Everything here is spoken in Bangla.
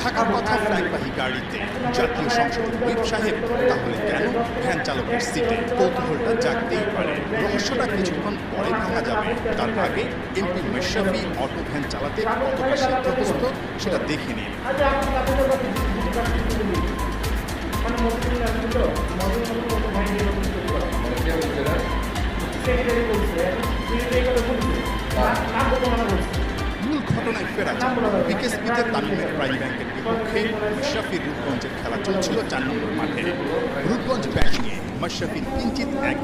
থাকার কথা ফ্ল্যাগবাহী গাড়িতে, জাতীয় সংসদের হুইপ সাহেব তাহলে কেন ভ্যান চালকের সিটে? কৌতূহলটা জাগতেই পারে। রহস্যটা কিছুক্ষণ পরে ভাঙা যাবে। তার আগে এমপি মাশরাফি অটো ভ্যান চালাতে কতটা সিদ্ধহস্ত সেটা দেখে নিন। মূল ঘটনায় ফেরা যায়। বিকেএসপিতে তামিমের প্রাইম ব্যাংকের বিপক্ষে মাশরাফির রূপগঞ্জের খেলা চলছিল ৪ নম্বর মাঠে। রূপগঞ্জ ব্যাটিংয়ে মাশরাফির কিঞ্চিত এক